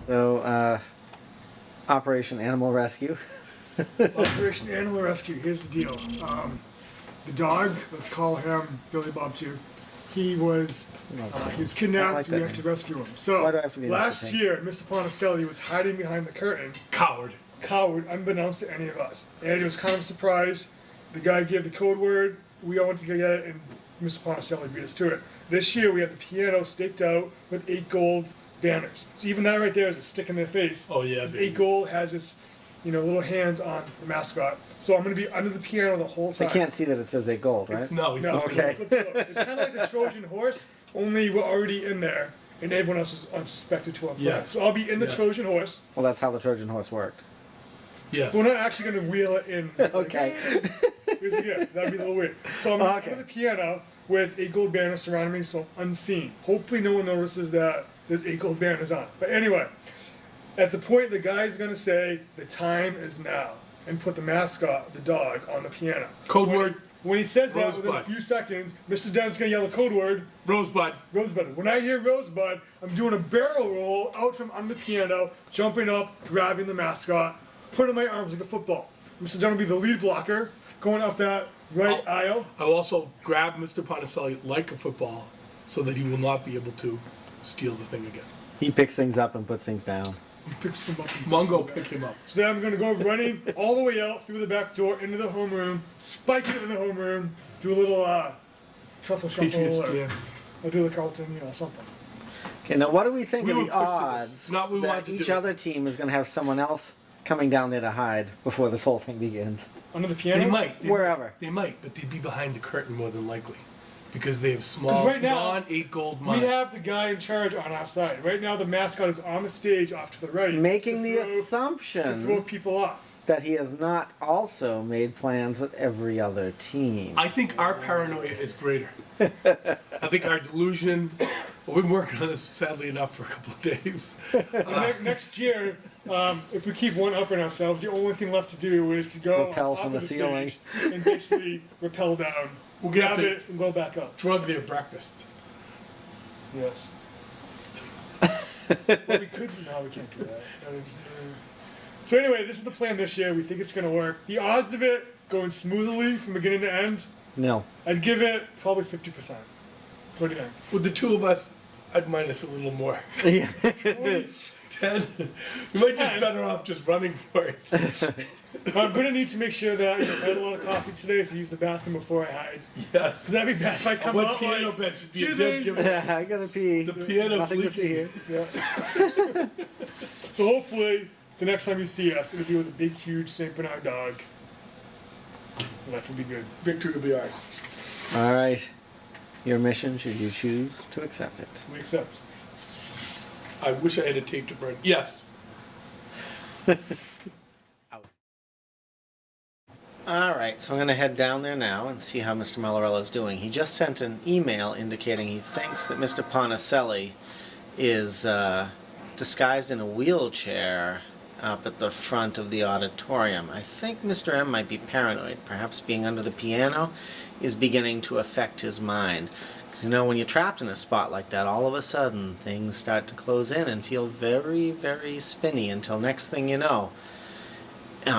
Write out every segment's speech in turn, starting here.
So, Operation Animal Rescue. Operation Animal Rescue, here's the deal. The dog, let's call him Billy Bob 2. He was kidnapped, like we that have to name. rescue him. So, Why do I have to be last Mr. year, Mr. Ponticelli was hiding behind the curtain. Coward. Unbeknownst to any of us. And it was kind of a surprise. The guy gave the code word, we all went to go get it, and Mr. Ponticelli beat us to it. This year, we have the piano staked out with 8 gold banners. So even that right there is a stick in their face. Oh, yeah. 8 gold has its, little hands on the mascot. So I'm going to be under the piano the whole time. I can't see that it says 8 gold, right? No, No, Okay. flip it up. It's kind of like the Trojan horse, only we're already in there, and everyone else is unsuspected to our plan. Yes. So I'll be in the Yes. Trojan horse. Well, that's how the Trojan horse worked. Yes. We're not actually going to wheel it in. Okay. Here's a gift. That'd be a little weird. So I'm Okay. under the piano with 8 gold banners surrounding me, so unseen. Hopefully no one notices that there's 8 gold banners on. But anyway, at the point the guy's going to say, the time is now, and put the mascot, the dog, on the piano. Code word, When he says that, within a Rosebud. few seconds, Mr. Dunn's going to yell the code word, Rosebud. Rosebud. When I hear Rosebud, I'm doing a barrel roll out from under the piano, jumping up, grabbing the mascot, putting my arms like a football. Mr. Dunn will be the lead blocker, going up that right aisle. I will also grab Mr. Ponticelli like a football so that he will not be able to steal the thing again. He picks things up and puts things down. and picks them up. And Mungo, pick him up. So then I'm going to go running all the way out through the back door into the homeroom, spike it in the homeroom, do a little truffle shuffle, Patriots or dance. I'll do the Carlton, something. Okay, now what do we think We of would the push to this. odds It's not what we wanted that to each do. other team is going to have someone else coming down there to hide before this whole thing begins? Under the piano? They might. Wherever. They might, but they'd be behind the curtain more than likely. Because they have small, 'Cause right now, non-8 gold We mines. have the guy in charge on our side. Right now, the mascot is on the stage off to the right. Making the to throw assumption people off. that he has not also made plans with every other team. I think our paranoia is greater. I think our delusion. Well, we've been working on this sadly enough for a couple of days. Next year, if we keep one upping ourselves, the only thing left to do is to go Rappel on top from of the the ceiling. stage and basically rappel down. We're gonna Grab have to it and go back up. drug their breakfast. Yes. Well, we could. No, we can't do that. So anyway, this is the plan this year. We think it's going to work. The odds of it going smoothly from beginning to end, No. I'd give it probably 50%. What do you think? With the two of us, I'd minus a little more. Yeah. 10. You might just 10. better off just running for it. I'm going to need to make sure that I had a lot of coffee today, so use the bathroom before I hide. Yes. Because that'd be bad if I come What out piano like, bench should be a "Excuse dead me." giveaway. I gotta pee. The piano's Nothing to see leaking. here. Yeah. So hopefully, the next time you see us, it'll be with a big, huge St. Bernard dog. Life will be good. Victory will be ours. All right. Your mission, should you choose to accept it. We accept. I wish I had a tape to burn. Yes. All right, so I'm going to head down there now and see how Mr. Mallarella is doing. He just sent an email indicating he thinks that Mr. Ponticelli is disguised in a wheelchair up at the front of the auditorium. I think Mr. M might be paranoid. Perhaps being under the piano is beginning to affect his mind. Because, when you're trapped in a spot like that, all of a sudden things start to close in and feel very, very spinny until next thing you know,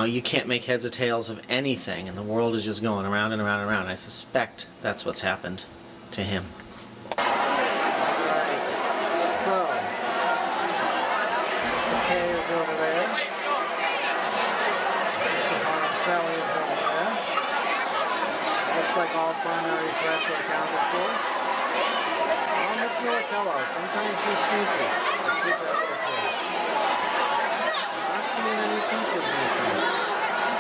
you can't make heads or tails of anything, and the world is just going around and around and around. I suspect that's what's happened to him. So, Mr. K is over there. Mr. Ponticelli is over there. Looks like all primary threats are accounted for. Oh, Miss Militello, sometimes she's sneaky. Let's see that real quick. Not seeing any teachers recently.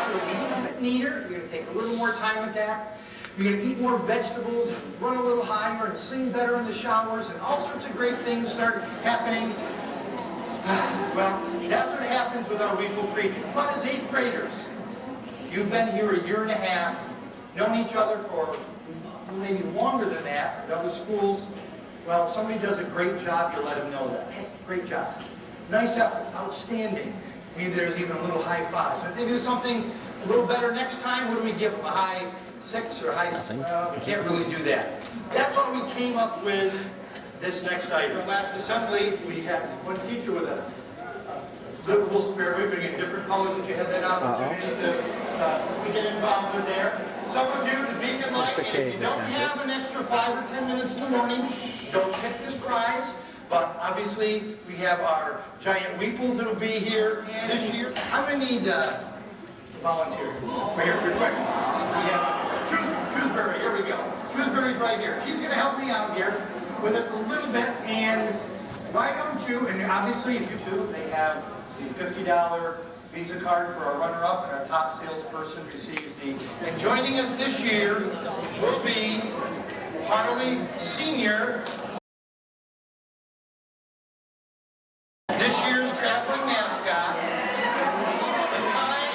A bit neater, you're going to take a little more time with that. You're going to eat more vegetables and run a little higher and sing better in the showers and all sorts of great things start happening. Well, that's what happens with our weekly preaching. But as 8th graders, you've been here a year and a half, known each other for maybe longer than that, at other schools. Well, if somebody does a great job, you let them know that. Hey, great job. Nice effort, outstanding. Maybe there's even a little high five. If they do something a little better next time, what do we give them? A high 6 or high 7? We can't really do that. That's why we came up with this next item. Last assembly, we had one teacher with a little spare ribbon in different colors that you had that opportunity to get involved with there. Some of you, the Beacon Light, and if you don't have an extra 5 or 10 minutes in the morning, don't pick this prize. But obviously, we have our giant weeples that'll be here this year. I'm gonna need volunteers. Right here, real quick. We have Shrewsbury, here we go. Shrewsbury's right here. She's gonna help me out here with us a little bit, and why don't you, and obviously if you do, they have the $50 Visa card for our runner-up, and our top salesperson receives the, and joining us this year will be Harley Senior, this year's traveling mascot. The time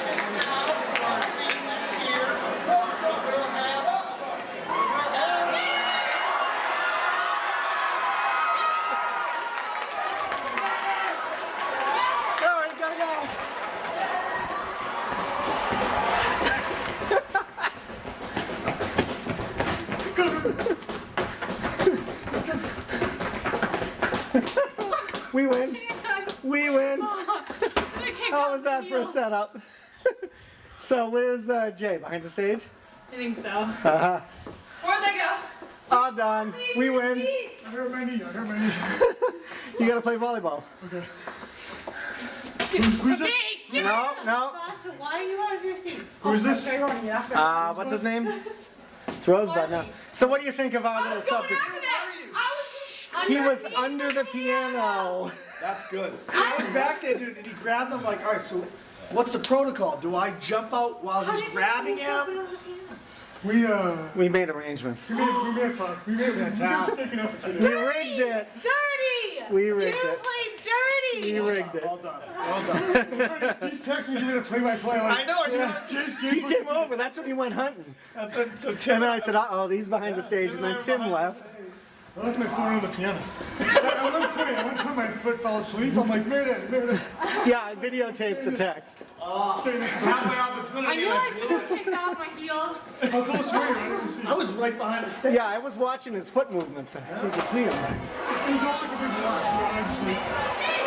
is now for our theme this year. We'll Sorry, gotta go. We win. We win. How was that for a setup? So where's Jay? Behind the stage? I think so. Where'd they go? All done. We win. I hurt my knee, You gotta play volleyball. Okay. Who's this? No, no. Sasha, why are you out of your seat? Who's this? What's his name? It's Rosebud now. So what do you think of our little subject? He was under the piano. That's good. So I was back there, dude, and he grabbed him like, all right, so what's the protocol? Do I jump out while he's grabbing him? We made arrangements. made a talk. We made a mistake enough for 2 days. We rigged it. Dirty! We rigged You it. played dirty! We rigged it. Well done. Well done. He's texting me the play-by-play. Like, I know, I saw Chase, He came over. That's when he went hunting. That's it. So And Tim, then I said, uh-oh, he's behind the stage. And then Tim left. I left my phone on the piano. At one point, my foot fell asleep. I'm like, Meredith. Yeah, I videotaped the text. Saying this Have stuff. my opportunity. I knew I should have kicked off my heels. How close were you? I didn't see. I was right behind the stage. Yeah, I was watching his foot movements. You could see him. It was all like a big wash. I just like,